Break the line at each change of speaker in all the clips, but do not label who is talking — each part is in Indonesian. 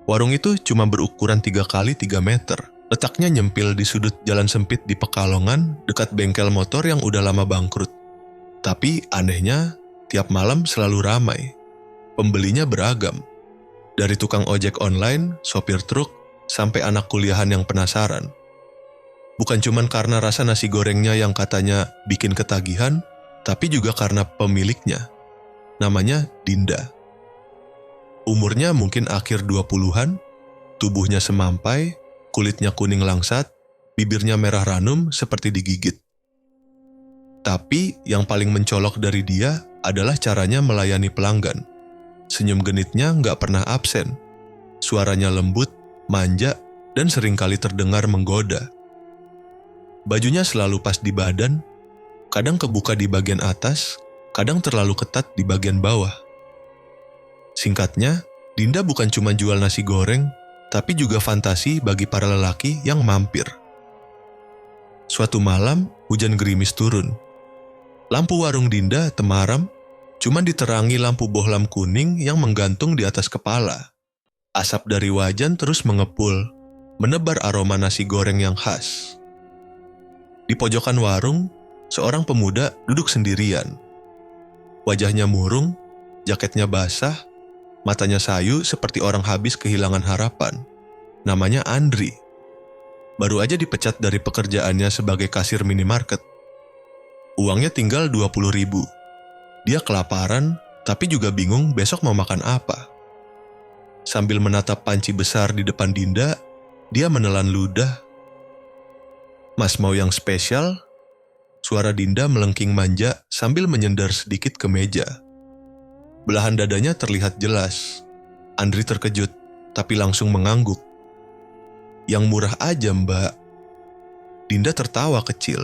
Warung itu cuma berukuran 3 kali 3 meter. Letaknya nyempil di sudut jalan sempit di Pekalongan, dekat bengkel motor yang udah lama bangkrut. Tapi anehnya, tiap malam selalu ramai. Pembelinya beragam. Dari tukang ojek online, sopir truk, sampai anak kuliahan yang penasaran. Bukan cuma karena rasa nasi gorengnya yang katanya bikin ketagihan, tapi juga karena pemiliknya. Namanya Dinda. Umurnya mungkin akhir 20-an, tubuhnya semampai, kulitnya kuning langsat, bibirnya merah ranum seperti digigit. Tapi yang paling mencolok dari dia adalah caranya melayani pelanggan. Senyum genitnya nggak pernah absen. Suaranya lembut, manja, dan seringkali terdengar menggoda. Bajunya selalu pas di badan, kadang kebuka di bagian atas, kadang terlalu ketat di bagian bawah. Singkatnya, Dinda bukan cuma jual nasi goreng, tapi juga fantasi bagi para lelaki yang mampir. Suatu malam, hujan gerimis turun. Lampu warung Dinda temaram, cuma diterangi lampu bohlam kuning yang menggantung di atas kepala. Asap dari wajan terus mengepul, menebar aroma nasi goreng yang khas. Di pojokan warung, seorang pemuda duduk sendirian. Wajahnya murung, jaketnya basah, matanya sayu seperti orang habis kehilangan harapan. Namanya Andri. Baru aja dipecat dari pekerjaannya sebagai kasir minimarket. Uangnya tinggal 20.000. Dia kelaparan, tapi juga bingung besok mau makan apa. Sambil menatap panci besar di depan Dinda, dia menelan ludah. "Mas mau yang spesial?" Suara Dinda melengking manja sambil menyendar sedikit ke meja. Belahan dadanya terlihat jelas. Andri terkejut, tapi langsung mengangguk. "Yang murah aja, Mbak." Dinda tertawa kecil.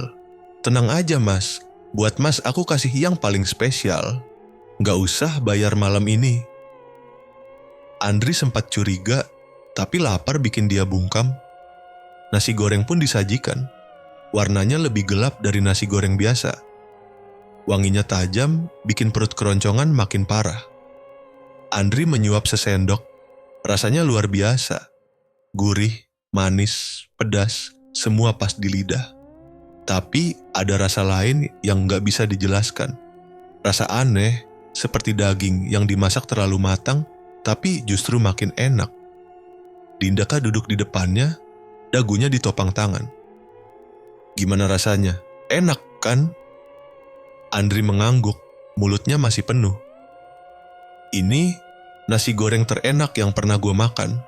"Tenang aja, Mas. Buat Mas aku kasih yang paling spesial. Nggak usah bayar malam ini." Andri sempat curiga, tapi lapar bikin dia bungkam. Nasi goreng pun disajikan. Warnanya lebih gelap dari nasi goreng biasa. Wanginya tajam, bikin perut keroncongan makin parah. Andri menyuap sesendok. Rasanya luar biasa. Gurih, manis, pedas, semua pas di lidah. Tapi ada rasa lain yang nggak bisa dijelaskan. Rasa aneh, seperti daging yang dimasak terlalu matang, tapi justru makin enak. Dindaka duduk di depannya, dagunya ditopang tangan. "Gimana rasanya? Enak kan?" Andri mengangguk, mulutnya masih penuh. "Ini nasi goreng terenak yang pernah gue makan."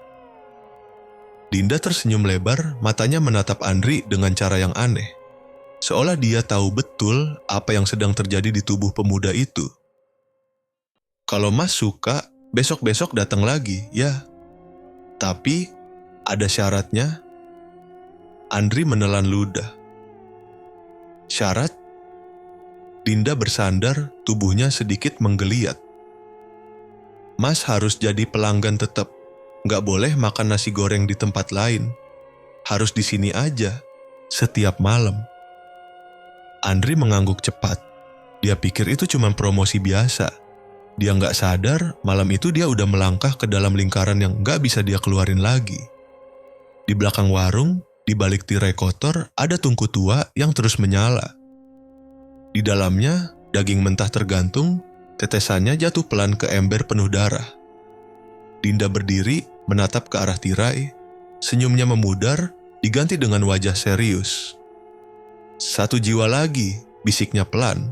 Dinda tersenyum lebar, matanya menatap Andri dengan cara yang aneh. Seolah dia tahu betul apa yang sedang terjadi di tubuh pemuda itu. "Kalau Mas suka, besok-besok datang lagi, ya. Tapi ada syaratnya." Andri menelan ludah. "Syarat?" Dinda bersandar, tubuhnya sedikit menggeliat. "Mas harus jadi pelanggan tetap. Nggak boleh makan nasi goreng di tempat lain. Harus di sini aja, setiap malam." Andri mengangguk cepat. Dia pikir itu cuma promosi biasa. Dia nggak sadar, malam itu dia udah melangkah ke dalam lingkaran yang nggak bisa dia keluarin lagi. Di belakang warung, di balik tirai kotor, ada tungku tua yang terus menyala. Di dalamnya, daging mentah tergantung, tetesannya jatuh pelan ke ember penuh darah. Dinda berdiri, menatap ke arah tirai, senyumnya memudar, diganti dengan wajah serius. "1 jiwa lagi," bisiknya pelan.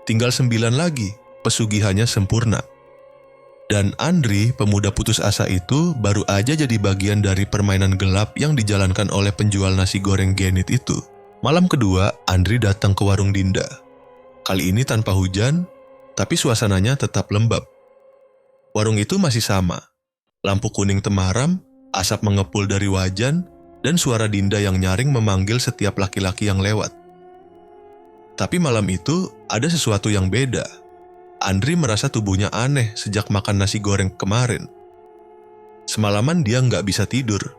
"Tinggal 9 lagi, pesugihannya sempurna." Dan Andri, pemuda putus asa itu, baru aja jadi bagian dari permainan gelap yang dijalankan oleh penjual nasi goreng genit itu. Malam kedua, Andri datang ke warung Dinda. Kali ini tanpa hujan, tapi suasananya tetap lembab. Warung itu masih sama. Lampu kuning temaram, asap mengepul dari wajan, dan suara Dinda yang nyaring memanggil setiap laki-laki yang lewat. Tapi malam itu ada sesuatu yang beda. Andri merasa tubuhnya aneh sejak makan nasi goreng kemarin. Semalaman dia nggak bisa tidur.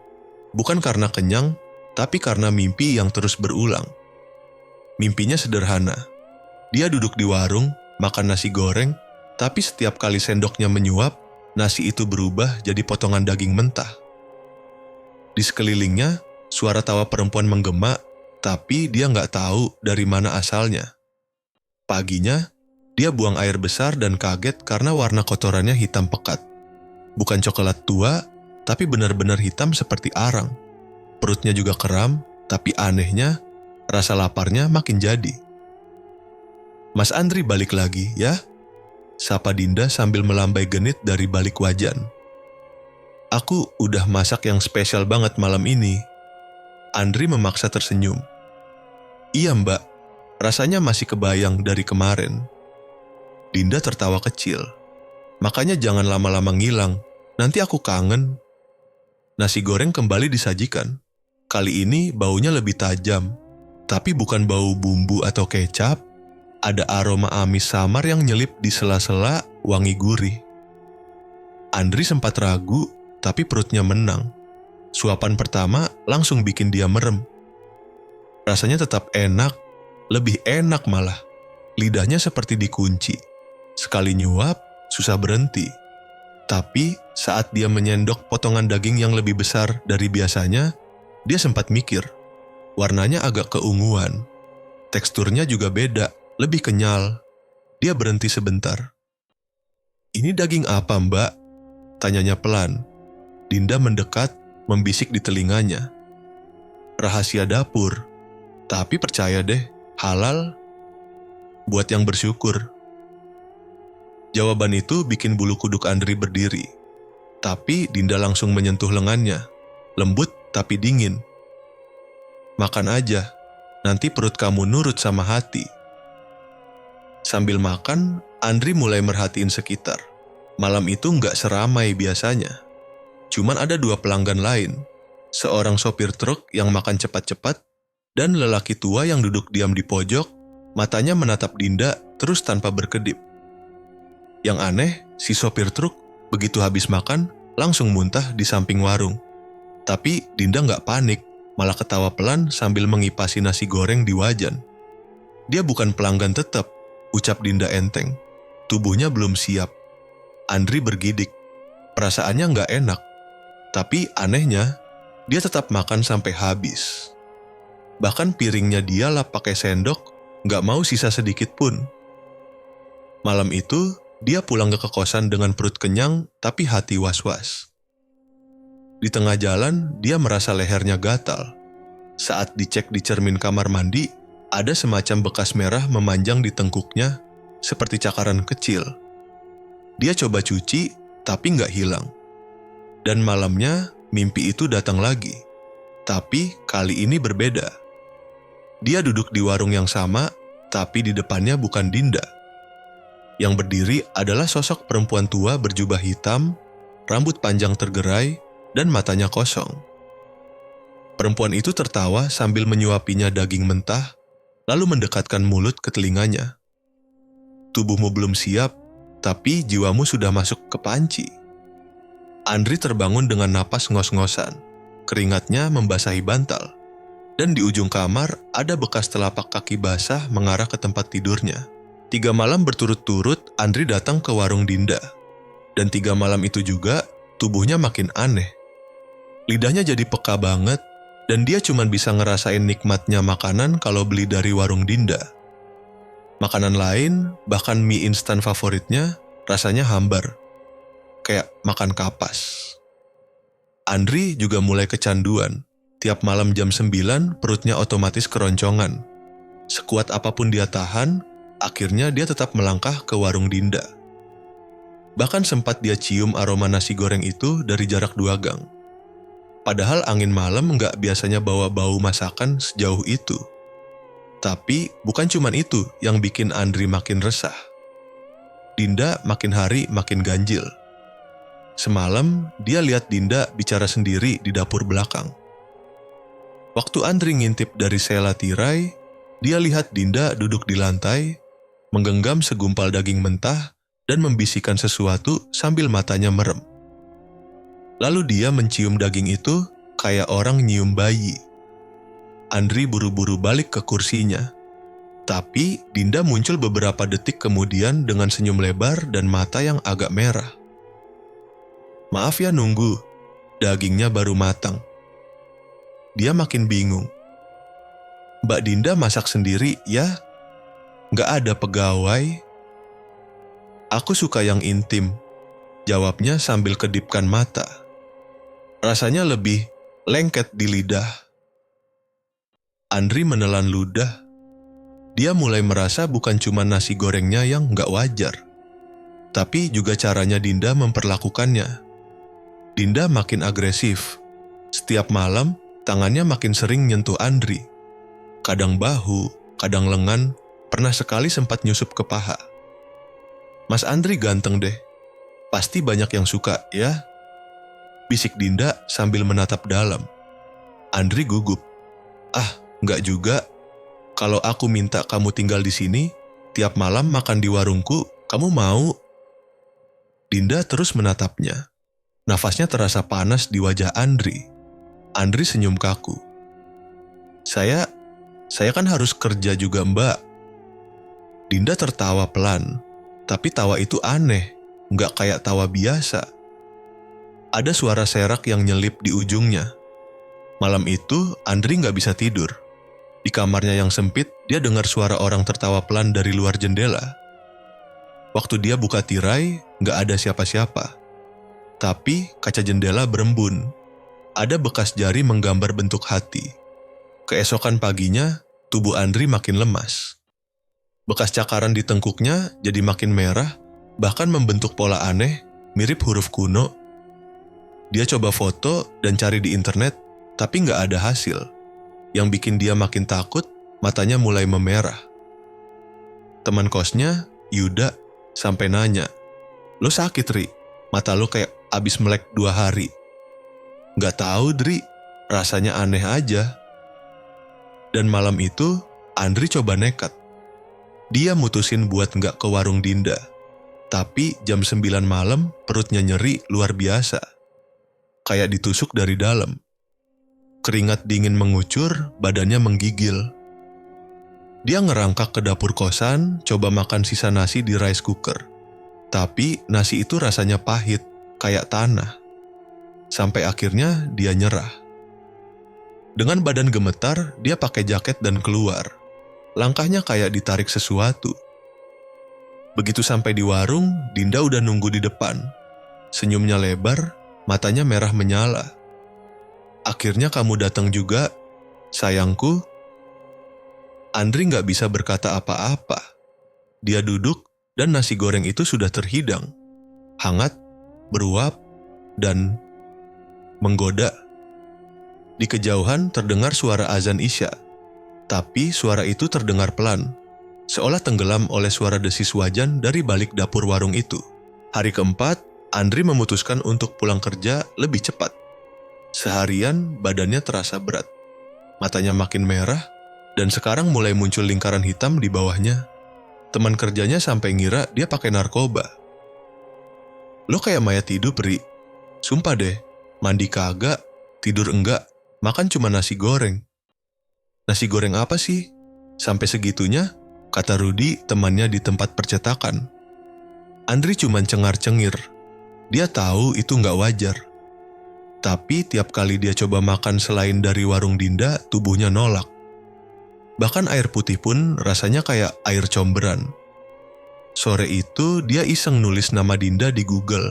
Bukan karena kenyang, tapi karena mimpi yang terus berulang. Mimpinya sederhana. Dia duduk di warung, makan nasi goreng, tapi setiap kali sendoknya menyuap, nasi itu berubah jadi potongan daging mentah. Di sekelilingnya, suara tawa perempuan menggema, tapi dia nggak tahu dari mana asalnya. Paginya, dia buang air besar dan kaget karena warna kotorannya hitam pekat. Bukan coklat tua, tapi benar-benar hitam seperti arang. Perutnya juga kram, tapi anehnya, rasa laparnya makin jadi. "Mas Andri balik lagi, ya?" sapa Dinda sambil melambai genit dari balik wajan. "Aku udah masak yang spesial banget malam ini." Andri memaksa tersenyum. "Iya mbak, rasanya masih kebayang dari kemarin." Dinda tertawa kecil. "Makanya jangan lama-lama ngilang, nanti aku kangen." Nasi goreng kembali disajikan. Kali ini baunya lebih tajam, tapi bukan bau bumbu atau kecap. Ada aroma amis samar yang nyelip di sela-sela, wangi gurih. Andri sempat ragu, tapi perutnya menang. Suapan pertama langsung bikin dia merem. Rasanya tetap enak, lebih enak malah. Lidahnya seperti dikunci. Sekali nyuap, susah berhenti. Tapi saat dia menyendok potongan daging yang lebih besar dari biasanya, dia sempat mikir. Warnanya agak keunguan. Teksturnya juga beda, lebih kenyal. Dia berhenti sebentar. "Ini daging apa mbak?" tanyanya pelan. Dinda mendekat, membisik di telinganya. "Rahasia dapur. Tapi percaya deh, halal. Buat yang bersyukur." Jawaban itu bikin bulu kuduk Andri berdiri. Tapi Dinda langsung menyentuh lengannya. Lembut tapi dingin. "Makan aja, nanti perut kamu nurut sama hati." Sambil makan, Andri mulai merhatiin sekitar. Malam itu nggak seramai biasanya. Cuman ada 2 pelanggan lain. Seorang sopir truk yang makan cepat-cepat, dan lelaki tua yang duduk diam di pojok, matanya menatap Dinda terus tanpa berkedip. Yang aneh, si sopir truk begitu habis makan, langsung muntah di samping warung. Tapi Dinda nggak panik, malah ketawa pelan sambil mengipasi nasi goreng di wajan. "Dia bukan pelanggan tetap," ucap Dinda enteng. Tubuhnya belum siap. Andri bergidik. Perasaannya nggak enak. Tapi anehnya, dia tetap makan sampai habis. Bahkan piringnya dia lap pakai sendok, nggak mau sisa sedikit pun. Malam itu, dia pulang ke kosan dengan perut kenyang tapi hati was-was. Di tengah jalan, dia merasa lehernya gatal. Saat dicek di cermin kamar mandi, ada semacam bekas merah memanjang di tengkuknya, seperti cakaran kecil. Dia coba cuci, tapi nggak hilang. Dan malamnya, mimpi itu datang lagi. Tapi kali ini berbeda. Dia duduk di warung yang sama, tapi di depannya bukan Dinda. Yang berdiri adalah sosok perempuan tua berjubah hitam, rambut panjang tergerai, dan matanya kosong. Perempuan itu tertawa sambil menyuapinya daging mentah, lalu mendekatkan mulut ke telinganya. "Tubuhmu belum siap, tapi jiwamu sudah masuk ke panci." Andri terbangun dengan napas ngos-ngosan. Keringatnya membasahi bantal. Dan di ujung kamar ada bekas telapak kaki basah mengarah ke tempat tidurnya. 3 malam berturut-turut Andri datang ke warung Dinda. Dan 3 malam itu juga tubuhnya makin aneh. Lidahnya jadi peka banget, dan dia cuma bisa ngerasain nikmatnya makanan kalau beli dari warung Dinda. Makanan lain, bahkan mie instan favoritnya, rasanya hambar. Kayak makan kapas. Andri juga mulai kecanduan. Tiap malam jam 9, perutnya otomatis keroncongan. Sekuat apapun dia tahan, akhirnya dia tetap melangkah ke warung Dinda. Bahkan sempat dia cium aroma nasi goreng itu dari jarak 2 gang. Padahal angin malam nggak biasanya bawa bau masakan sejauh itu. Tapi bukan cuman itu yang bikin Andri makin resah. Dinda makin hari makin ganjil. Semalam dia lihat Dinda bicara sendiri di dapur belakang. Waktu Andri ngintip dari sela tirai, dia lihat Dinda duduk di lantai, menggenggam segumpal daging mentah dan membisikkan sesuatu sambil matanya merem. Lalu dia mencium daging itu kayak orang nyium bayi. Andri buru-buru balik ke kursinya. Tapi Dinda muncul beberapa detik kemudian dengan senyum lebar dan mata yang agak merah. "Maaf ya nunggu, dagingnya baru matang." dia makin bingung. Mbak Dinda masak sendiri ya? Nggak ada pegawai? Aku suka yang intim, jawabnya sambil kedipkan mata. Rasanya lebih lengket di lidah. Andri menelan ludah. Dia mulai merasa bukan cuma nasi gorengnya yang nggak wajar, tapi juga caranya Dinda memperlakukannya. Dinda makin agresif. Setiap malam, tangannya makin sering nyentuh Andri. Kadang bahu, kadang lengan, pernah sekali sempat nyusup ke paha. Mas Andri ganteng deh. Pasti banyak yang suka, ya? Bisik Dinda sambil menatap dalam. Andri gugup. Ah, nggak juga. Kalau aku minta kamu tinggal di sini, tiap malam makan di warungku, kamu mau? Dinda terus menatapnya. Nafasnya terasa panas di wajah Andri. Andri senyum kaku. Saya kan harus kerja juga, Mbak. Dinda tertawa pelan, tapi tawa itu aneh, nggak kayak tawa biasa. Ada suara serak yang nyelip di ujungnya. Malam itu, Andri nggak bisa tidur. Di kamarnya yang sempit, dia dengar suara orang tertawa pelan dari luar jendela. Waktu dia buka tirai, nggak ada siapa-siapa. Tapi kaca jendela berembun. Ada bekas jari menggambar bentuk hati. Keesokan paginya, tubuh Andri makin lemas. Bekas cakaran di tengkuknya jadi makin merah, bahkan membentuk pola aneh, mirip huruf kuno. Dia coba foto dan cari di internet, tapi nggak ada hasil. Yang bikin dia makin takut, matanya mulai memerah. Teman kosnya, Yuda, sampai nanya, "Lo sakit, Ri? Mata lo kayak abis melek 2 hari." "Nggak tahu, Dri. Rasanya aneh aja." Dan malam itu, Andri coba nekat. Dia mutusin buat nggak ke warung Dinda. Tapi jam 9 malam, perutnya nyeri luar biasa. Kayak ditusuk dari dalam. Keringat dingin mengucur, badannya menggigil. Dia ngerangkak ke dapur kosan, coba makan sisa nasi di rice cooker. Tapi nasi itu rasanya pahit, kayak tanah. Sampai akhirnya dia nyerah. Dengan badan gemetar, dia pakai jaket dan keluar. Langkahnya kayak ditarik sesuatu. Begitu sampai di warung, Dinda udah nunggu di depan. Senyumnya lebar, matanya merah menyala. "Akhirnya kamu datang juga, sayangku." Andri nggak bisa berkata apa-apa. Dia duduk dan nasi goreng itu sudah terhidang. Hangat, beruap, dan menggoda. Di kejauhan terdengar suara azan Isya. Tapi suara itu terdengar pelan, seolah tenggelam oleh suara desis wajan dari balik dapur warung itu. Hari keempat, Andri memutuskan untuk pulang kerja lebih cepat. Seharian badannya terasa berat. Matanya makin merah, dan sekarang mulai muncul lingkaran hitam di bawahnya. Teman kerjanya sampai ngira dia pakai narkoba. "Lo kayak mayat hidup, Ri. Sumpah deh, mandi kagak, tidur enggak, makan cuma nasi goreng." "Nasi goreng apa sih? Sampai segitunya?" kata Rudi, temannya di tempat percetakan. Andri cuma cengar-cengir. Dia tahu itu nggak wajar. Tapi tiap kali dia coba makan selain dari warung Dinda, tubuhnya nolak. Bahkan air putih pun rasanya kayak air comberan. Sore itu dia iseng nulis nama Dinda di Google.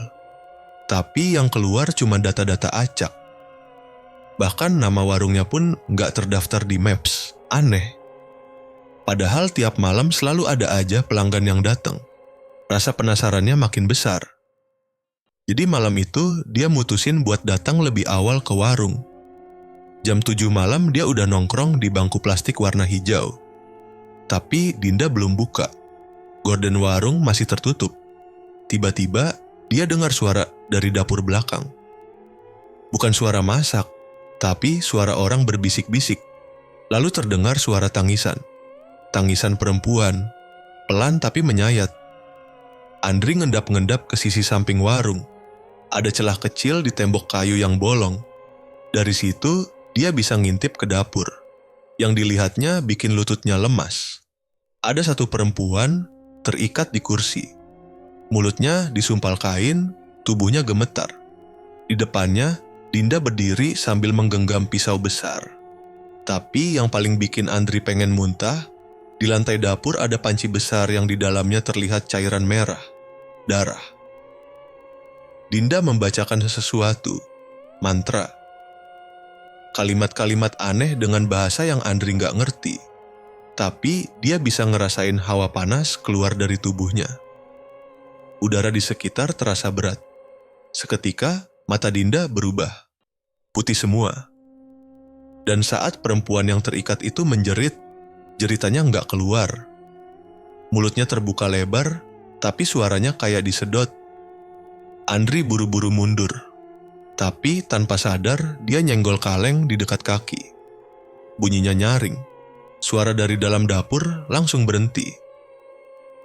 Tapi yang keluar cuma data-data acak. Bahkan nama warungnya pun nggak terdaftar di Maps. Aneh. Padahal tiap malam selalu ada aja pelanggan yang datang. Rasa penasarannya makin besar. Jadi malam itu dia mutusin buat datang lebih awal ke warung. Jam 7 malam dia udah nongkrong di bangku plastik warna hijau. Tapi Dinda belum buka. Gorden warung masih tertutup. Tiba-tiba dia dengar suara dari dapur belakang. Bukan suara masak, tapi suara orang berbisik-bisik. Lalu terdengar suara tangisan. Tangisan perempuan, pelan tapi menyayat. Andri ngendap-ngendap ke sisi samping warung. Ada celah kecil di tembok kayu yang bolong. Dari situ, dia bisa ngintip ke dapur. Yang dilihatnya bikin lututnya lemas. Ada satu perempuan terikat di kursi. Mulutnya disumpal kain, tubuhnya gemetar. Di depannya Dinda berdiri sambil menggenggam pisau besar. Tapi yang paling bikin Andri pengen muntah, di lantai dapur ada panci besar yang di dalamnya terlihat cairan merah, darah. Dinda membacakan sesuatu, mantra. Kalimat-kalimat aneh dengan bahasa yang Andri nggak ngerti. Tapi dia bisa ngerasain hawa panas keluar dari tubuhnya. Udara di sekitar terasa berat. Seketika, mata Dinda berubah. Putih semua. Dan saat perempuan yang terikat itu menjerit, jeritannya nggak keluar. Mulutnya terbuka lebar, tapi suaranya kayak disedot. Andri buru-buru mundur. Tapi tanpa sadar, dia nyenggol kaleng di dekat kaki. Bunyinya nyaring. Suara dari dalam dapur langsung berhenti.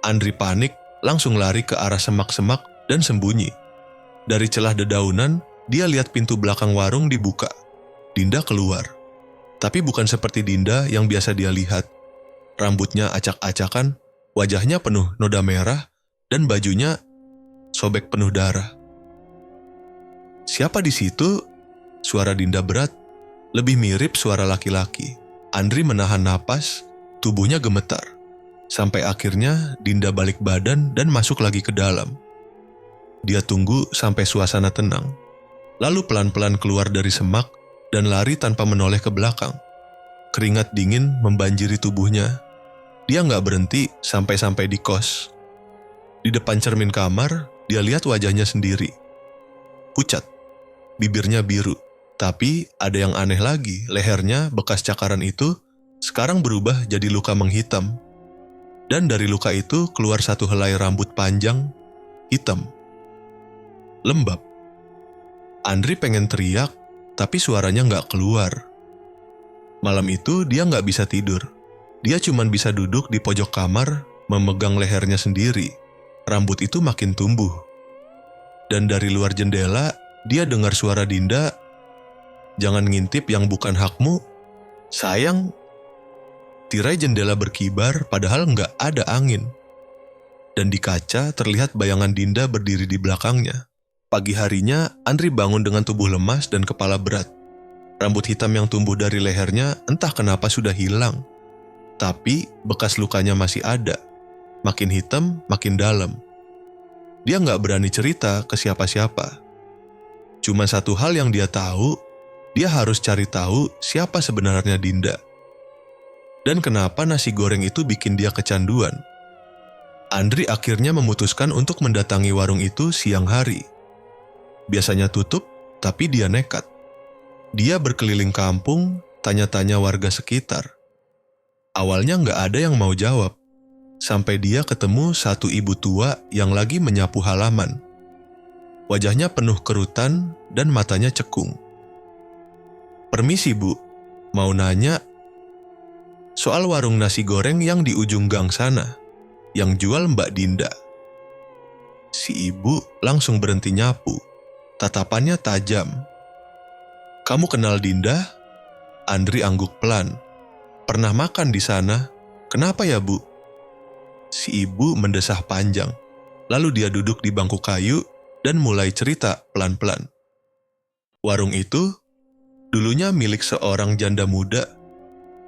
Andri panik, langsung lari ke arah semak-semak dan sembunyi. Dari celah dedaunan, dia lihat pintu belakang warung dibuka. Dinda keluar. Tapi bukan seperti Dinda yang biasa dia lihat. Rambutnya acak-acakan, wajahnya penuh noda merah, dan bajunya sobek penuh darah. Siapa di situ? Suara Dinda berat, lebih mirip suara laki-laki. Andri menahan napas, tubuhnya gemetar. Sampai akhirnya Dinda balik badan dan masuk lagi ke dalam. Dia tunggu sampai suasana tenang. Lalu pelan-pelan keluar dari semak dan lari tanpa menoleh ke belakang. Keringat dingin membanjiri tubuhnya. Dia nggak berhenti sampai-sampai di kos. Di depan cermin kamar, dia lihat wajahnya sendiri. Pucat, bibirnya biru. Tapi ada yang aneh lagi, lehernya bekas cakaran itu sekarang berubah jadi luka menghitam. Dan dari luka itu keluar satu helai rambut panjang, hitam. Lembab. Andri pengen teriak, tapi suaranya nggak keluar. Malam itu dia nggak bisa tidur. Dia cuma bisa duduk di pojok kamar, memegang lehernya sendiri. Rambut itu makin tumbuh. Dan dari luar jendela, dia dengar suara Dinda, "Jangan ngintip yang bukan hakmu, sayang." Tirai jendela berkibar padahal nggak ada angin. Dan di kaca terlihat bayangan Dinda berdiri di belakangnya. Pagi harinya, Andri bangun dengan tubuh lemas dan kepala berat. Rambut hitam yang tumbuh dari lehernya entah kenapa sudah hilang. Tapi bekas lukanya masih ada. Makin hitam, makin dalam. Dia nggak berani cerita ke siapa-siapa. Cuma satu hal yang dia tahu, dia harus cari tahu siapa sebenarnya Dinda. Dan kenapa nasi goreng itu bikin dia kecanduan. Andri akhirnya memutuskan untuk mendatangi warung itu siang hari. Biasanya tutup, tapi dia nekat. Dia berkeliling kampung, tanya-tanya warga sekitar. Awalnya nggak ada yang mau jawab, sampai dia ketemu satu ibu tua yang lagi menyapu halaman. Wajahnya penuh kerutan dan matanya cekung. "Permisi Bu, mau nanya soal warung nasi goreng yang di ujung gang sana, yang jual Mbak Dinda." Si ibu langsung berhenti nyapu. Tatapannya tajam. "Kamu kenal Dinda?" Andri angguk pelan. "Pernah makan di sana. Kenapa ya Bu?" Si ibu mendesah panjang. Lalu dia duduk di bangku kayu dan mulai cerita pelan-pelan. Warung itu dulunya milik seorang janda muda.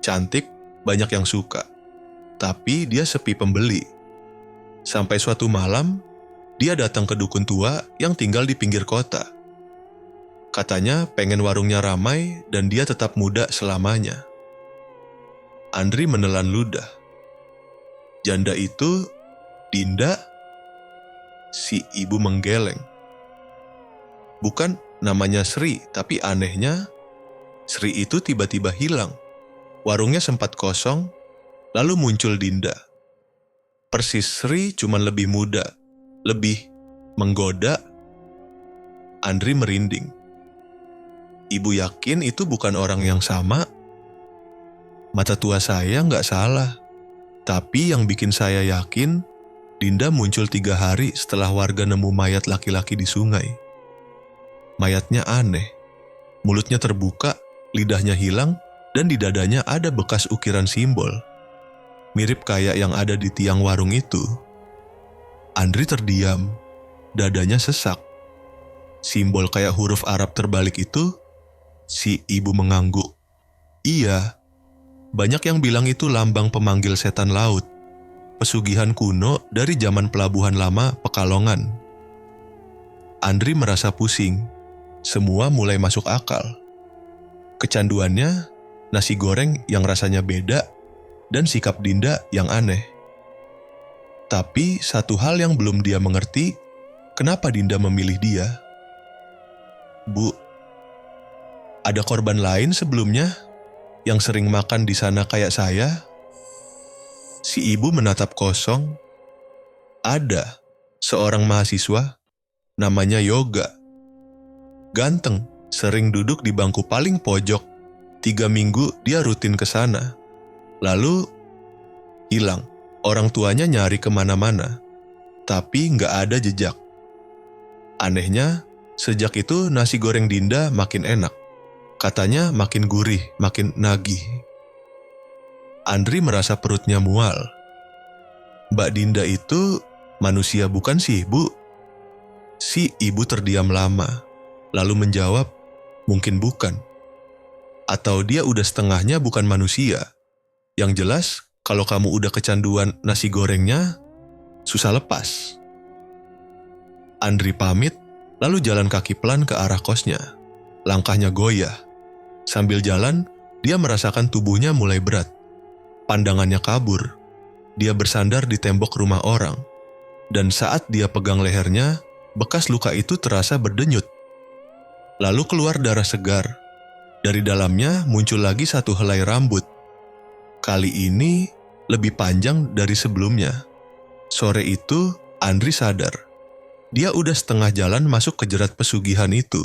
Cantik, banyak yang suka. Tapi dia sepi pembeli. Sampai suatu malam, dia datang ke dukun tua yang tinggal di pinggir kota. Katanya pengen warungnya ramai dan dia tetap muda selamanya. Andri menelan ludah. Janda itu Dinda? Si ibu menggeleng. Bukan namanya Sri, tapi anehnya Sri itu tiba-tiba hilang. Warungnya sempat kosong, lalu muncul Dinda. Persis Sri cuman lebih muda, lebih menggoda. Andri merinding. Ibu yakin itu bukan orang yang sama? Mata tua saya nggak salah. Tapi yang bikin saya yakin, Dinda muncul 3 hari setelah warga nemu mayat laki-laki di sungai. Mayatnya aneh. Mulutnya terbuka, lidahnya hilang, dan di dadanya ada bekas ukiran simbol. Mirip kayak yang ada di tiang warung itu. Andri terdiam. Dadanya sesak. Simbol kayak huruf Arab terbalik itu Si ibu mengangguk. Iya, banyak yang bilang itu lambang pemanggil setan laut. Pesugihan kuno dari zaman pelabuhan lama Pekalongan. Andri merasa pusing. Semua mulai masuk akal. Kecanduannya, nasi goreng yang rasanya beda, dan sikap Dinda yang aneh. Tapi satu hal yang belum dia mengerti, kenapa Dinda memilih dia. Bu, ada korban lain sebelumnya yang sering makan di sana kayak saya? Si ibu menatap kosong. Ada seorang mahasiswa, namanya Yoga. Ganteng, sering duduk di bangku paling pojok. 3 minggu dia rutin ke sana. Lalu hilang. Orang tuanya nyari kemana-mana, tapi nggak ada jejak. Anehnya, sejak itu nasi goreng Dinda makin enak. Katanya makin gurih, makin nagih. Andri merasa perutnya mual. Mbak Dinda itu manusia bukan sih, Bu? Si ibu terdiam lama, lalu menjawab, mungkin bukan. Atau dia udah setengahnya bukan manusia. Yang jelas, kalau kamu udah kecanduan nasi gorengnya, susah lepas. Andri pamit, lalu jalan kaki pelan ke arah kosnya. Langkahnya goyah. Sambil jalan, dia merasakan tubuhnya mulai berat. Pandangannya kabur. Dia bersandar di tembok rumah orang. Dan saat dia pegang lehernya, bekas luka itu terasa berdenyut. Lalu keluar darah segar. Dari dalamnya muncul lagi satu helai rambut. Kali ini lebih panjang dari sebelumnya. Sore itu, Andri sadar. Dia udah setengah jalan masuk ke jerat pesugihan itu.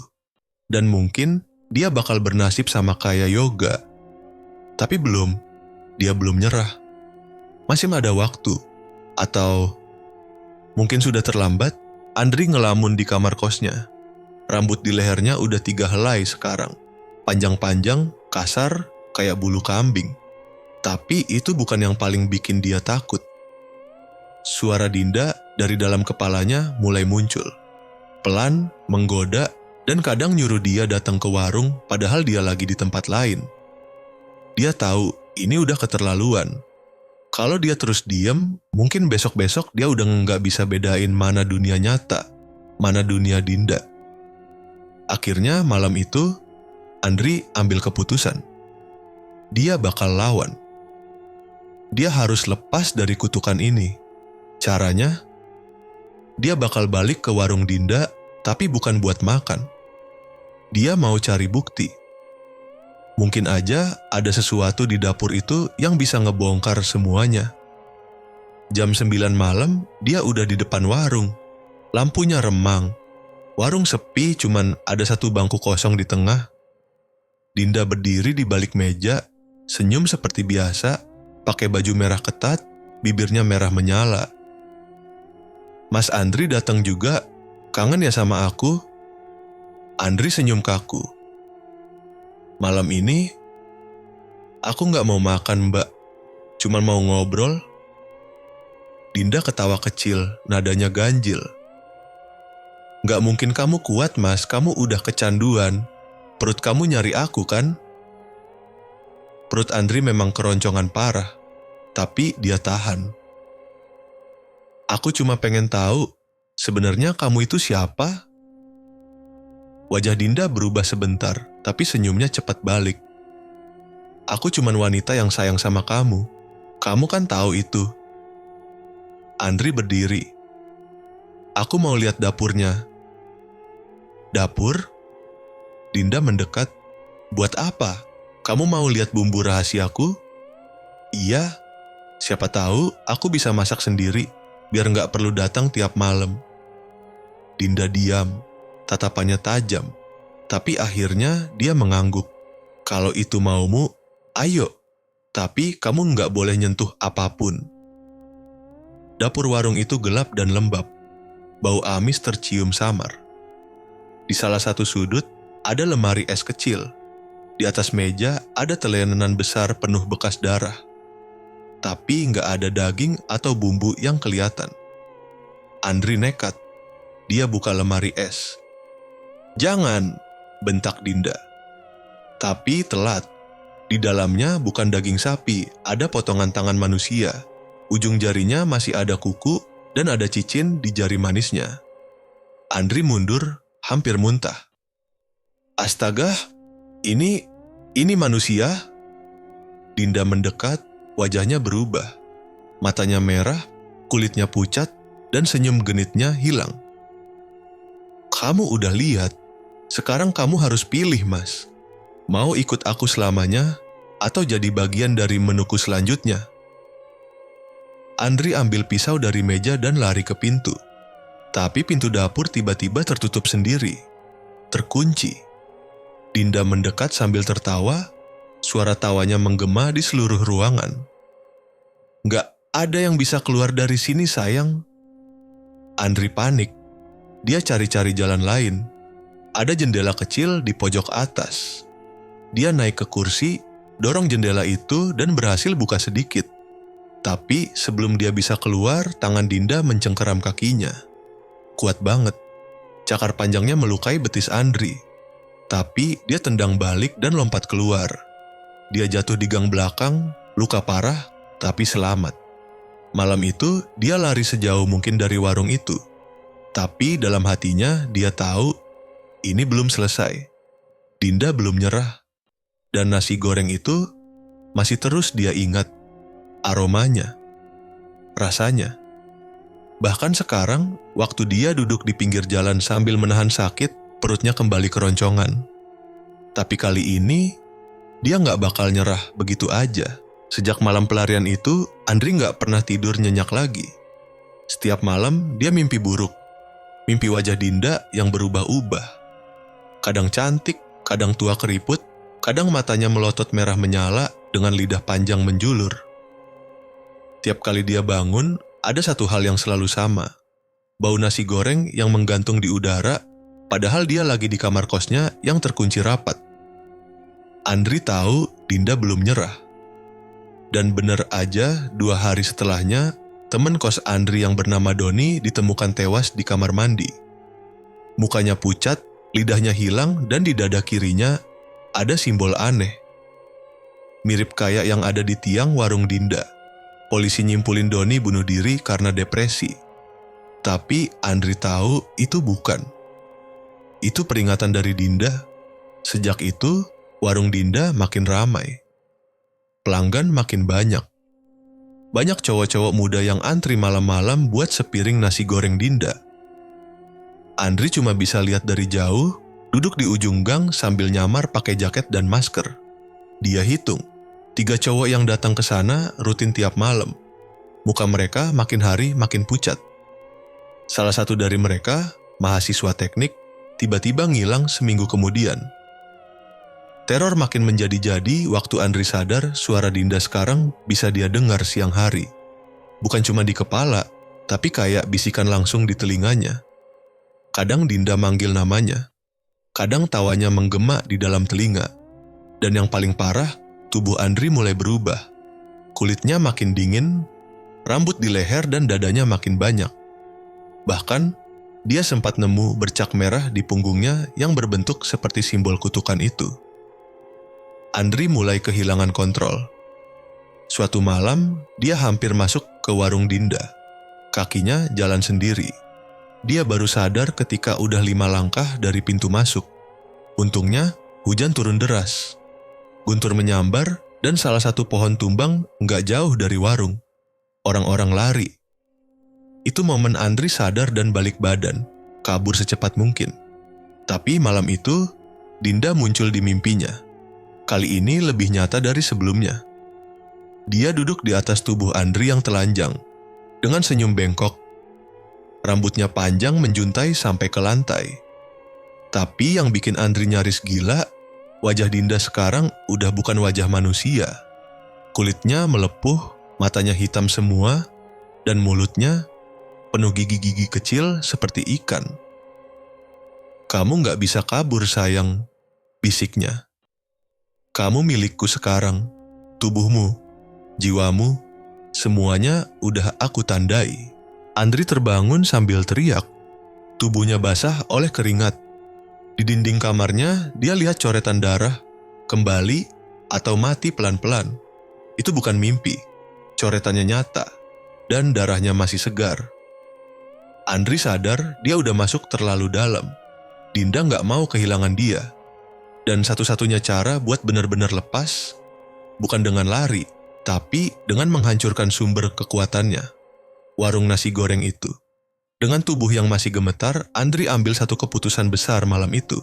Dan mungkin dia bakal bernasib sama kayak Yoga. Tapi belum. Dia belum nyerah. Masih ada waktu. Atau mungkin sudah terlambat. Andri ngelamun di kamar kosnya. Rambut di lehernya udah 3 helai sekarang. Panjang-panjang, kasar, kayak bulu kambing. Tapi itu bukan yang paling bikin dia takut. Suara Dinda dari dalam kepalanya mulai muncul. Pelan, menggoda, dan kadang nyuruh dia datang ke warung padahal dia lagi di tempat lain. Dia tahu ini udah keterlaluan. Kalau dia terus diem, mungkin besok-besok dia udah nggak bisa bedain mana dunia nyata, mana dunia Dinda. Akhirnya malam itu, Andri ambil keputusan. Dia bakal lawan. Dia harus lepas dari kutukan ini. Caranya, dia bakal balik ke warung Dinda, tapi bukan buat makan. Dia mau cari bukti. Mungkin aja ada sesuatu di dapur itu yang bisa ngebongkar semuanya. Jam 9 malam, dia udah di depan warung. Lampunya remang. Warung sepi, cuman ada satu bangku kosong di tengah. Dinda berdiri di balik meja, senyum seperti biasa, pakai baju merah ketat, bibirnya merah menyala. Mas Andri datang juga, kangen ya sama aku? Andri senyum kaku. Malam ini, aku gak mau makan, Mbak. Cuman mau ngobrol. Dinda ketawa kecil, nadanya ganjil. Gak mungkin kamu kuat, Mas. Kamu udah kecanduan. Perut kamu nyari aku, kan? Perut Andri memang keroncongan parah, tapi dia tahan. Aku cuma pengen tahu, sebenarnya kamu itu siapa? Wajah Dinda berubah sebentar, tapi senyumnya cepat balik. Aku cuma wanita yang sayang sama kamu. Kamu kan tahu itu. Andri berdiri. Aku mau lihat dapurnya. Dapur? Dinda mendekat. Buat apa? Kamu mau lihat bumbu rahasiaku? Iya. Siapa tahu aku bisa masak sendiri, biar nggak perlu datang tiap malam. Dinda diam, tatapannya tajam, tapi akhirnya dia mengangguk. Kalau itu maumu, ayo. Tapi kamu nggak boleh nyentuh apapun. Dapur warung itu gelap dan lembab. Bau amis tercium samar. Di salah satu sudut ada lemari es kecil. Di atas meja ada telenan besar penuh bekas darah. Tapi nggak ada daging atau bumbu yang kelihatan. Andri nekat. Dia buka lemari es. Jangan, bentak Dinda. Tapi telat. Di dalamnya bukan daging sapi, ada potongan tangan manusia. Ujung jarinya masih ada kuku dan ada cicin di jari manisnya. Andri mundur, hampir muntah. Astaga, ini manusia? Dinda mendekat, wajahnya berubah. Matanya merah, kulitnya pucat, dan senyum genitnya hilang. Kamu udah lihat, sekarang kamu harus pilih, Mas. Mau ikut aku selamanya, atau jadi bagian dari menuku selanjutnya? Andri ambil pisau dari meja dan lari ke pintu. Tapi pintu dapur tiba-tiba tertutup sendiri. Terkunci. Dinda mendekat sambil tertawa, suara tawanya menggema di seluruh ruangan. Nggak ada yang bisa keluar dari sini, sayang. Andri panik. Dia cari-cari jalan lain. Ada jendela kecil di pojok atas. Dia naik ke kursi, dorong jendela itu dan berhasil buka sedikit. Tapi sebelum dia bisa keluar, tangan Dinda mencengkeram kakinya. Kuat banget. Cakar panjangnya melukai betis Andri. Tapi dia tendang balik dan lompat keluar. Dia jatuh di gang belakang, luka parah, tapi selamat. Malam itu, dia lari sejauh mungkin dari warung itu. Tapi dalam hatinya, dia tahu ini belum selesai. Dinda belum nyerah. Dan nasi goreng itu masih terus dia ingat. Aromanya, rasanya. Bahkan sekarang, waktu dia duduk di pinggir jalan sambil menahan sakit, perutnya kembali keroncongan. Tapi kali ini, dia nggak bakal nyerah begitu aja. Sejak malam pelarian itu, Andri nggak pernah tidur nyenyak lagi. Setiap malam, dia mimpi buruk. Mimpi wajah Dinda yang berubah-ubah. Kadang cantik, kadang tua keriput, kadang matanya melotot merah menyala dengan lidah panjang menjulur. Tiap kali dia bangun, ada satu hal yang selalu sama. Bau nasi goreng yang menggantung di udara, padahal dia lagi di kamar kosnya yang terkunci rapat. Andri tahu Dinda belum nyerah. Dan benar aja 2 hari setelahnya, teman kos Andri yang bernama Doni ditemukan tewas di kamar mandi. Mukanya pucat, lidahnya hilang, dan di dada kirinya ada simbol aneh. Mirip kayak yang ada di tiang warung Dinda. Polisi nyimpulin Doni bunuh diri karena depresi. Tapi Andri tahu itu bukan. Itu peringatan dari Dinda. Sejak itu, warung Dinda makin ramai. Pelanggan makin banyak. Banyak cowok-cowok muda yang antri malam-malam buat sepiring nasi goreng Dinda. Andri cuma bisa lihat dari jauh, duduk di ujung gang sambil nyamar pakai jaket dan masker. Dia hitung, 3 cowok yang datang ke sana rutin tiap malam. Muka mereka makin hari makin pucat. Salah satu dari mereka, mahasiswa teknik, tiba-tiba ngilang seminggu kemudian. Teror makin menjadi-jadi waktu Andri sadar suara Dinda sekarang bisa dia dengar siang hari. Bukan cuma di kepala, tapi kayak bisikan langsung di telinganya. Kadang Dinda manggil namanya. Kadang tawanya menggema di dalam telinga. Dan yang paling parah, tubuh Andri mulai berubah. Kulitnya makin dingin, rambut di leher dan dadanya makin banyak. Bahkan, dia sempat nemu bercak merah di punggungnya yang berbentuk seperti simbol kutukan itu. Andri mulai kehilangan kontrol. Suatu malam, dia hampir masuk ke warung Dinda. Kakinya jalan sendiri. Dia baru sadar ketika udah 5 langkah dari pintu masuk. Untungnya, hujan turun deras. Guntur menyambar dan salah satu pohon tumbang nggak jauh dari warung. Orang-orang lari. Itu momen Andri sadar dan balik badan, kabur secepat mungkin. Tapi malam itu, Dinda muncul di mimpinya. Kali ini lebih nyata dari sebelumnya. Dia duduk di atas tubuh Andri yang telanjang, dengan senyum bengkok. Rambutnya panjang menjuntai sampai ke lantai. Tapi yang bikin Andri nyaris gila, wajah Dinda sekarang udah bukan wajah manusia. Kulitnya melepuh, matanya hitam semua, dan mulutnya penuh gigi-gigi kecil seperti ikan. "Kamu gak bisa kabur, sayang," bisiknya. "Kamu milikku sekarang, tubuhmu, jiwamu, semuanya udah aku tandai." Andri terbangun sambil teriak. Tubuhnya basah oleh keringat. Di dinding kamarnya, dia lihat coretan darah. kembali, atau mati pelan-pelan. Itu bukan mimpi, coretannya nyata, dan darahnya masih segar. Andri sadar dia udah masuk terlalu dalam. Dinda nggak mau kehilangan dia. Dan satu-satunya cara buat benar-benar lepas, bukan dengan lari, tapi dengan menghancurkan sumber kekuatannya, warung nasi goreng itu. Dengan tubuh yang masih gemetar, Andri ambil satu keputusan besar malam itu.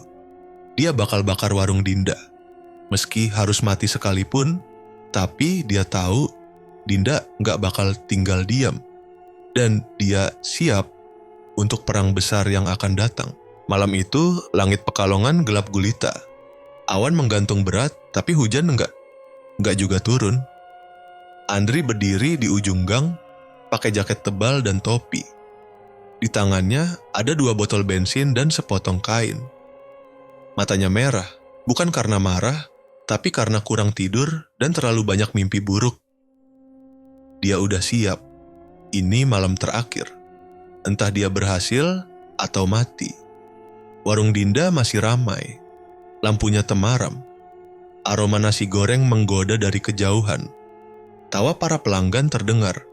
Dia bakal bakar warung Dinda. Meski harus mati sekalipun, tapi dia tahu Dinda nggak bakal tinggal diam. Dan dia siap untuk perang besar yang akan datang. Malam itu, langit Pekalongan gelap gulita. Awan menggantung berat, tapi hujan nggak juga turun. Andri berdiri di ujung gang, pakai jaket tebal dan topi. Di tangannya ada 2 botol bensin dan sepotong kain. Matanya merah, bukan karena marah, tapi karena kurang tidur dan terlalu banyak mimpi buruk. Dia udah siap. Ini malam terakhir. Entah dia berhasil atau mati. Warung Dinda masih ramai. Lampunya temaram. Aroma nasi goreng menggoda dari kejauhan. Tawa para pelanggan terdengar.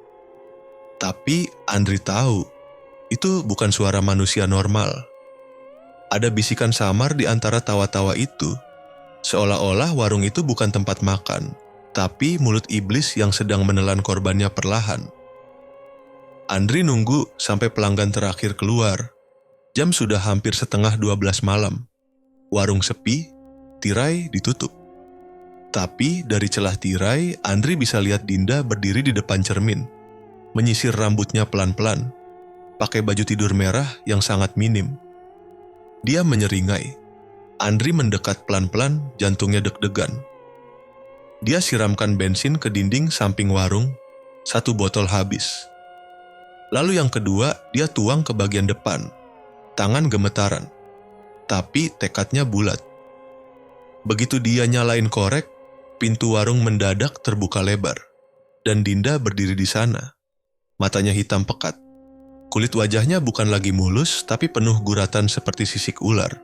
Tapi Andri tahu, itu bukan suara manusia normal. Ada bisikan samar di antara tawa-tawa itu. Seolah-olah warung itu bukan tempat makan, tapi mulut iblis yang sedang menelan korbannya perlahan. Andri nunggu sampai pelanggan terakhir keluar. Jam sudah hampir setengah 12 malam. Warung sepi, tirai ditutup. Tapi dari celah tirai, Andri bisa lihat Dinda berdiri di depan cermin, menyisir rambutnya pelan-pelan, pakai baju tidur merah yang sangat minim. Dia menyeringai. Andri mendekat pelan-pelan, jantungnya deg-degan. Dia siramkan bensin ke dinding samping warung, 1 botol habis. Lalu yang kedua, dia tuang ke bagian depan. Tangan gemetaran, tapi tekadnya bulat. Begitu dia nyalain korek, pintu warung mendadak terbuka lebar, dan Dinda berdiri di sana. Matanya hitam pekat. Kulit wajahnya bukan lagi mulus, tapi penuh guratan seperti sisik ular.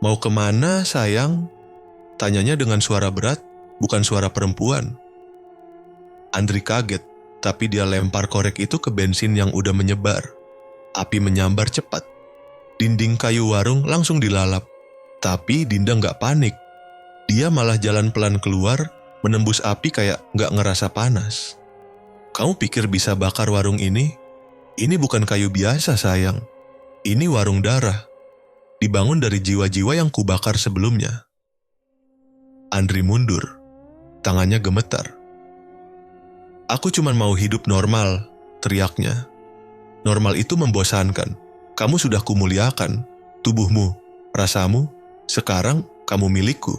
"Mau kemana, sayang?" tanyanya dengan suara berat, bukan suara perempuan. Andri kaget, tapi dia lempar korek itu ke bensin yang udah menyebar. Api menyambar cepat. Dinding kayu warung langsung dilalap. Tapi Dinda nggak panik. Dia malah jalan pelan keluar, menembus api kayak nggak ngerasa panas. "Kamu pikir bisa bakar warung ini? Ini bukan kayu biasa, sayang. Ini warung darah. Dibangun dari jiwa-jiwa yang kubakar sebelumnya." Andri mundur. Tangannya gemetar. "Aku cuma mau hidup normal," teriaknya. "Normal itu membosankan. Kamu sudah kumuliakan. Tubuhmu, rasamu, sekarang kamu milikku."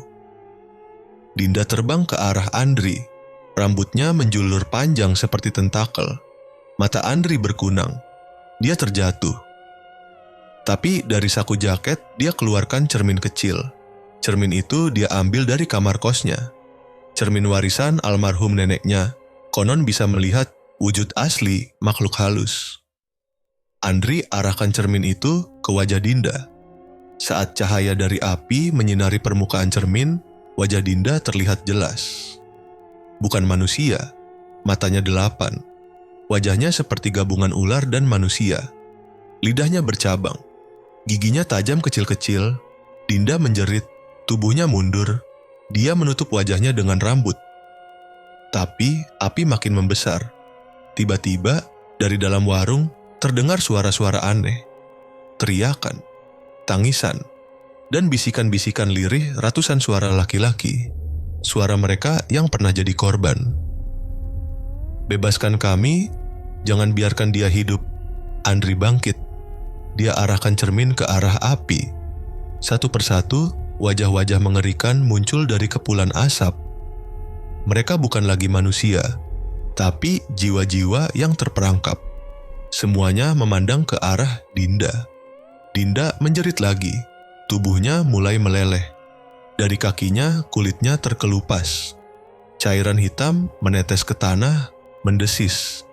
Dinda terbang ke arah Andri. Rambutnya menjulur panjang seperti tentakel. Mata Andri berkunang. Dia terjatuh. Tapi dari saku jaket, dia keluarkan cermin kecil. Cermin itu dia ambil dari kamar kosnya. Cermin warisan almarhum neneknya. Konon bisa melihat wujud asli makhluk halus. Andri arahkan cermin itu ke wajah Dinda. Saat cahaya dari api menyinari permukaan cermin, wajah Dinda terlihat jelas. Bukan manusia, matanya 8. Wajahnya seperti gabungan ular dan manusia. Lidahnya bercabang, giginya tajam kecil-kecil. Dinda menjerit, tubuhnya mundur. Dia menutup wajahnya dengan rambut. Tapi api makin membesar. Tiba-tiba dari dalam warung terdengar suara-suara aneh, teriakan, tangisan, dan bisikan-bisikan lirih ratusan suara laki-laki. Suara mereka yang pernah jadi korban. "Bebaskan kami, jangan biarkan dia hidup." Andri bangkit. Dia arahkan cermin ke arah api. Satu persatu, wajah-wajah mengerikan muncul dari kepulan asap. Mereka bukan lagi manusia, tapi jiwa-jiwa yang terperangkap. Semuanya memandang ke arah Dinda. Dinda menjerit lagi. Tubuhnya mulai meleleh. Dari kakinya, kulitnya terkelupas. Cairan hitam menetes ke tanah, mendesis.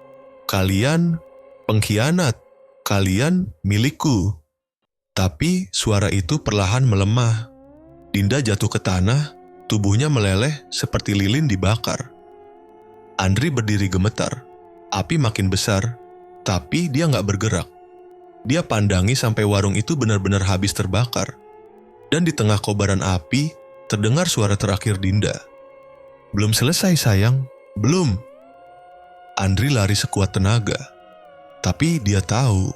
"Kalian pengkhianat, kalian milikku." Tapi suara itu perlahan melemah. Dinda jatuh ke tanah, tubuhnya meleleh seperti lilin dibakar. Andri berdiri gemetar. Api makin besar, tapi dia nggak bergerak. Dia pandangi sampai warung itu benar-benar habis terbakar. Dan di tengah kobaran api, terdengar suara terakhir Dinda. "Belum selesai sayang, belum." Andri lari sekuat tenaga. Tapi dia tahu,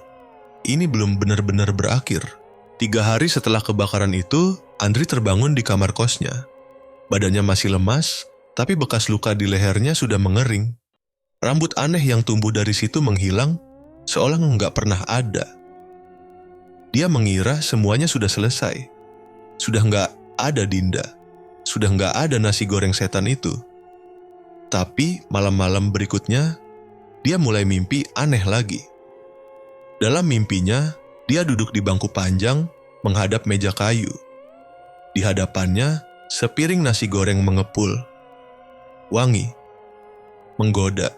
ini belum benar-benar berakhir. 3 hari setelah kebakaran itu, Andri terbangun di kamar kosnya. Badannya masih lemas, tapi bekas luka di lehernya sudah mengering. Rambut aneh yang tumbuh dari situ menghilang, seolah nggak pernah ada. Dia mengira semuanya sudah selesai. Sudah nggak ada Dinda. Sudah nggak ada nasi goreng setan itu. Tapi malam-malam berikutnya, dia mulai mimpi aneh lagi. Dalam mimpinya, dia duduk di bangku panjang menghadap meja kayu. Di hadapannya, sepiring nasi goreng mengepul. Wangi. Menggoda.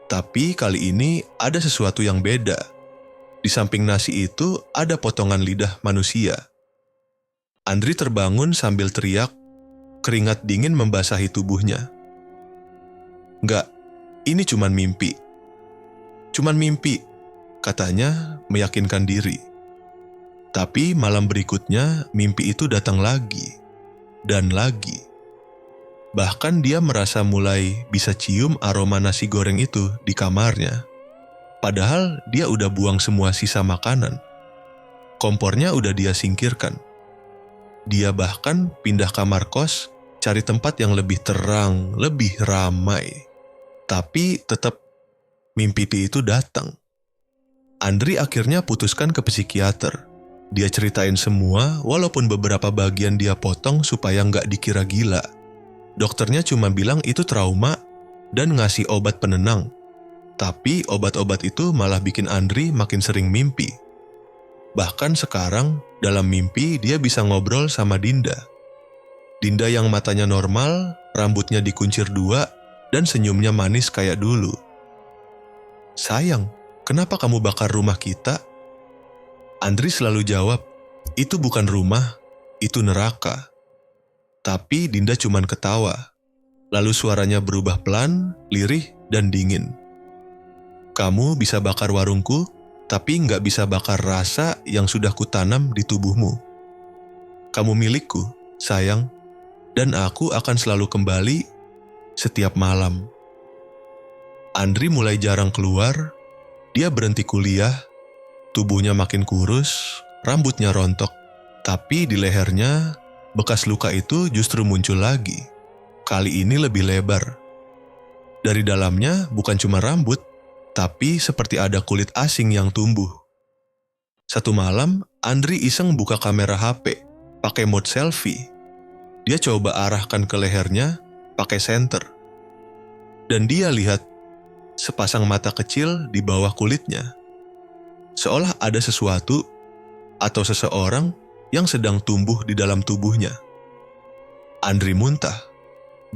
Tapi kali ini ada sesuatu yang beda. Di samping nasi itu ada potongan lidah manusia. Andri terbangun sambil teriak, keringat dingin membasahi tubuhnya. "Enggak, ini cuman mimpi." "Cuman mimpi," katanya meyakinkan diri. Tapi malam berikutnya mimpi itu datang lagi dan lagi. Bahkan dia merasa mulai bisa cium aroma nasi goreng itu di kamarnya. Padahal dia udah buang semua sisa makanan. Kompornya udah dia singkirkan. Dia bahkan pindah kamar kos, cari tempat yang lebih terang, lebih ramai. Tapi tetap mimpi itu datang. Andri akhirnya putuskan ke psikiater. Dia ceritain semua, walaupun beberapa bagian dia potong supaya nggak dikira gila. Dokternya cuma bilang itu trauma dan ngasih obat penenang. Tapi obat-obat itu malah bikin Andri makin sering mimpi. Bahkan sekarang, dalam mimpi dia bisa ngobrol sama Dinda. Dinda yang matanya normal, rambutnya dikuncir 2, dan senyumnya manis kayak dulu. "Sayang, kenapa kamu bakar rumah kita?" Andri selalu jawab, "Itu bukan rumah, itu neraka." Tapi Dinda cuman ketawa. Lalu suaranya berubah pelan, lirih, dan dingin. "Kamu bisa bakar warungku, tapi nggak bisa bakar rasa yang sudah kutanam di tubuhmu. Kamu milikku, sayang, dan aku akan selalu kembali setiap malam." Andri mulai jarang keluar, dia berhenti kuliah, tubuhnya makin kurus, rambutnya rontok, tapi di lehernya, bekas luka itu justru muncul lagi. Kali ini lebih lebar. Dari dalamnya bukan cuma rambut, tapi seperti ada kulit asing yang tumbuh. Satu malam, Andri iseng buka kamera HP, pakai mode selfie. Dia coba arahkan ke lehernya, pakai senter. Dan dia lihat sepasang mata kecil di bawah kulitnya. Seolah ada sesuatu atau seseorang yang sedang tumbuh di dalam tubuhnya. Andri muntah.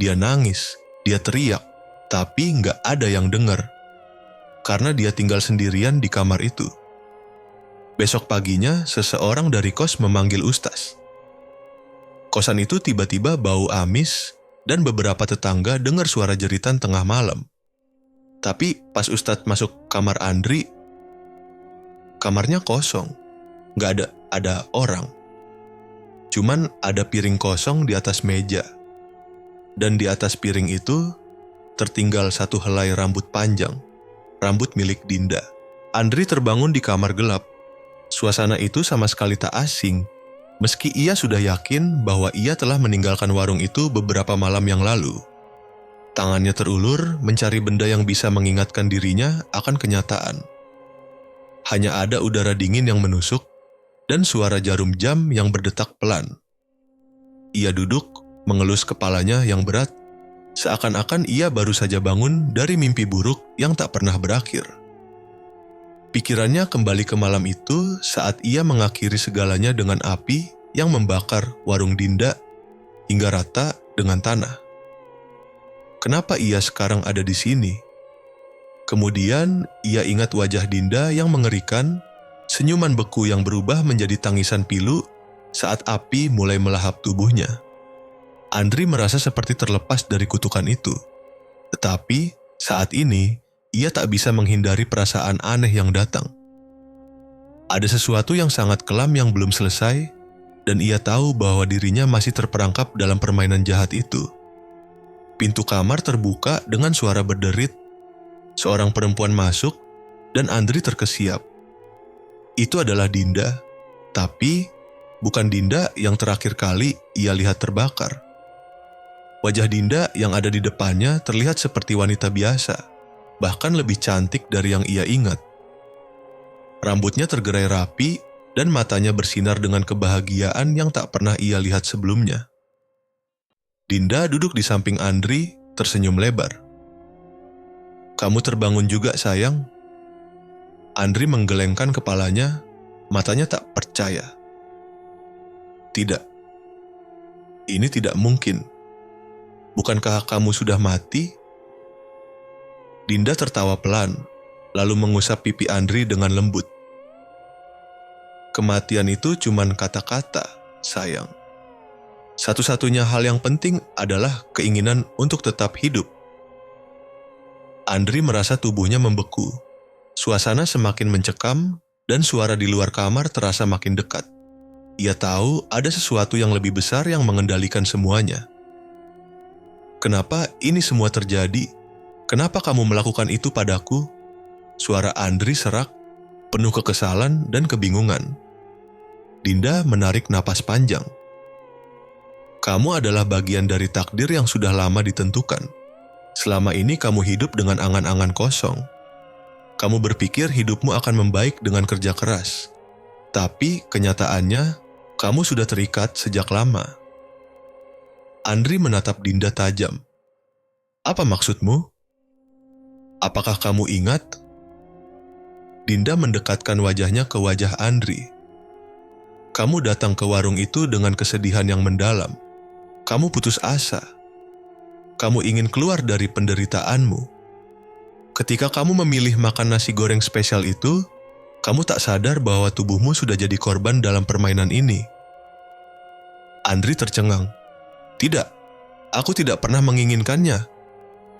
Dia nangis, dia teriak, tapi nggak ada yang dengar. Karena dia tinggal sendirian di kamar itu. Besok paginya, seseorang dari kos memanggil Ustaz. Kosan itu tiba-tiba bau amis, dan beberapa tetangga dengar suara jeritan tengah malam. Tapi pas Ustadz masuk kamar Andri, kamarnya kosong, nggak ada orang. Cuman ada piring kosong di atas meja. Dan di atas piring itu, tertinggal satu helai rambut panjang, rambut milik Dinda. Andri terbangun di kamar gelap. Suasana itu sama sekali tak asing, meski ia sudah yakin bahwa ia telah meninggalkan warung itu beberapa malam yang lalu. Tangannya terulur mencari benda yang bisa mengingatkan dirinya akan kenyataan. Hanya ada udara dingin yang menusuk dan suara jarum jam yang berdetak pelan. Ia duduk, mengelus kepalanya yang berat, seakan-akan ia baru saja bangun dari mimpi buruk yang tak pernah berakhir. Pikirannya kembali ke malam itu saat ia mengakhiri segalanya dengan api yang membakar warung Dinda hingga rata dengan tanah. Kenapa ia sekarang ada di sini? Kemudian ia ingat wajah Dinda yang mengerikan, senyuman beku yang berubah menjadi tangisan pilu, saat api mulai melahap tubuhnya. Andri merasa seperti terlepas dari kutukan itu. Tetapi saat ini, ia tak bisa menghindari perasaan aneh yang datang. Ada sesuatu yang sangat kelam yang belum selesai, dan ia tahu bahwa dirinya masih terperangkap dalam permainan jahat itu. Pintu kamar terbuka dengan suara berderit. Seorang perempuan masuk, dan Andri terkesiap. Itu adalah Dinda, tapi bukan Dinda yang terakhir kali ia lihat terbakar. Wajah Dinda yang ada di depannya terlihat seperti wanita biasa, bahkan lebih cantik dari yang ia ingat. Rambutnya tergerai rapi dan matanya bersinar dengan kebahagiaan yang tak pernah ia lihat sebelumnya. Dinda duduk di samping Andri, tersenyum lebar. "Kamu terbangun juga, sayang?" Andri menggelengkan kepalanya, matanya tak percaya. "Tidak. Ini tidak mungkin. Bukankah kamu sudah mati?" Dinda tertawa pelan, lalu mengusap pipi Andri dengan lembut. "Kematian itu cuman kata-kata, sayang. Satu-satunya hal yang penting adalah keinginan untuk tetap hidup." Andri merasa tubuhnya membeku. Suasana semakin mencekam dan suara di luar kamar terasa makin dekat. Ia tahu ada sesuatu yang lebih besar yang mengendalikan semuanya. "Kenapa ini semua terjadi? Kenapa kamu melakukan itu padaku?" Suara Andri serak, penuh kekesalan dan kebingungan. Dinda menarik napas panjang. "Kamu adalah bagian dari takdir yang sudah lama ditentukan. Selama ini kamu hidup dengan angan-angan kosong. Kamu berpikir hidupmu akan membaik dengan kerja keras. Tapi kenyataannya, kamu sudah terikat sejak lama." Andri menatap Dinda tajam. "Apa maksudmu? Apakah kamu ingat?" Dinda mendekatkan wajahnya ke wajah Andri. "Kamu datang ke warung itu dengan kesedihan yang mendalam. Kamu putus asa. Kamu ingin keluar dari penderitaanmu. Ketika kamu memilih makan nasi goreng spesial itu, kamu tak sadar bahwa tubuhmu sudah jadi korban dalam permainan ini." Andri tercengang. "Tidak, aku tidak pernah menginginkannya.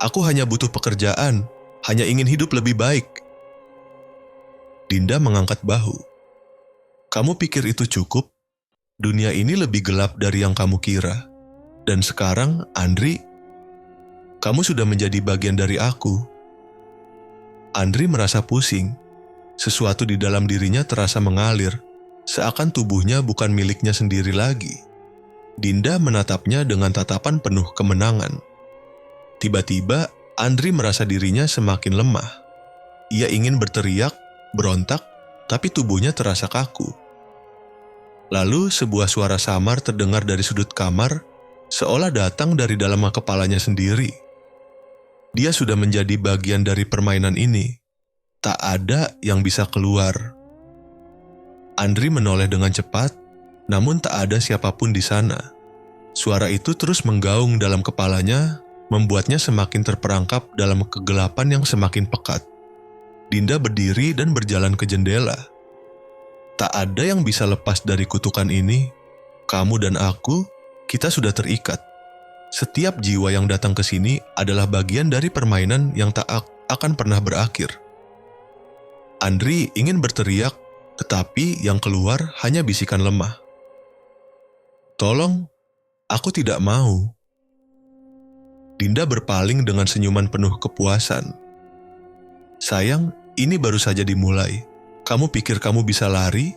Aku hanya butuh pekerjaan, hanya ingin hidup lebih baik." Dinda mengangkat bahu. "Kamu pikir itu cukup? Dunia ini lebih gelap dari yang kamu kira. Dan sekarang, Andri, kamu sudah menjadi bagian dari aku." Andri merasa pusing. Sesuatu di dalam dirinya terasa mengalir, seakan tubuhnya bukan miliknya sendiri lagi. Dinda menatapnya dengan tatapan penuh kemenangan. Tiba-tiba, Andri merasa dirinya semakin lemah. Ia ingin berteriak, berontak, tapi tubuhnya terasa kaku. Lalu sebuah suara samar terdengar dari sudut kamar, seolah datang dari dalam kepalanya sendiri. Dia sudah menjadi bagian dari permainan ini. Tak ada yang bisa keluar. Andri menoleh dengan cepat, namun tak ada siapapun di sana. Suara itu terus menggaung dalam kepalanya, membuatnya semakin terperangkap dalam kegelapan yang semakin pekat. Dinda berdiri dan berjalan ke jendela. "Tak ada yang bisa lepas dari kutukan ini. Kamu dan aku, kita sudah terikat. Setiap jiwa yang datang ke sini adalah bagian dari permainan yang tak akan pernah berakhir." Andri ingin berteriak, tetapi yang keluar hanya bisikan lemah. "Tolong, aku tidak mau." Dinda berpaling dengan senyuman penuh kepuasan. "Sayang, ini baru saja dimulai. Kamu pikir kamu bisa lari?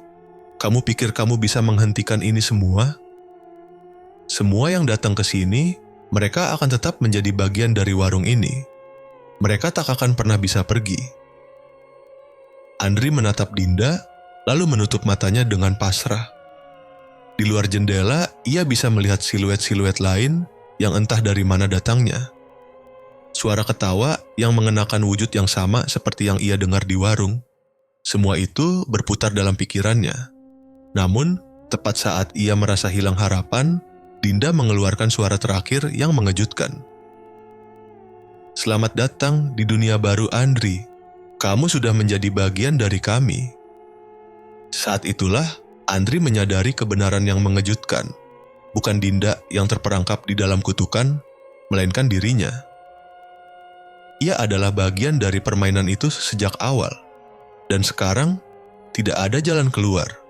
Kamu pikir kamu bisa menghentikan ini semua? Semua yang datang ke sini, mereka akan tetap menjadi bagian dari warung ini. Mereka tak akan pernah bisa pergi." Andri menatap Dinda, lalu menutup matanya dengan pasrah. Di luar jendela, ia bisa melihat siluet-siluet lain yang entah dari mana datangnya. Suara ketawa yang mengenakan wujud yang sama seperti yang ia dengar di warung. Semua itu berputar dalam pikirannya. Namun, tepat saat ia merasa hilang harapan, Dinda mengeluarkan suara terakhir yang mengejutkan. "Selamat datang di dunia baru, Andri. Kamu sudah menjadi bagian dari kami." Saat itulah, Andri menyadari kebenaran yang mengejutkan. Bukan Dinda yang terperangkap di dalam kutukan, melainkan dirinya. Ia adalah bagian dari permainan itu sejak awal, dan sekarang tidak ada jalan keluar.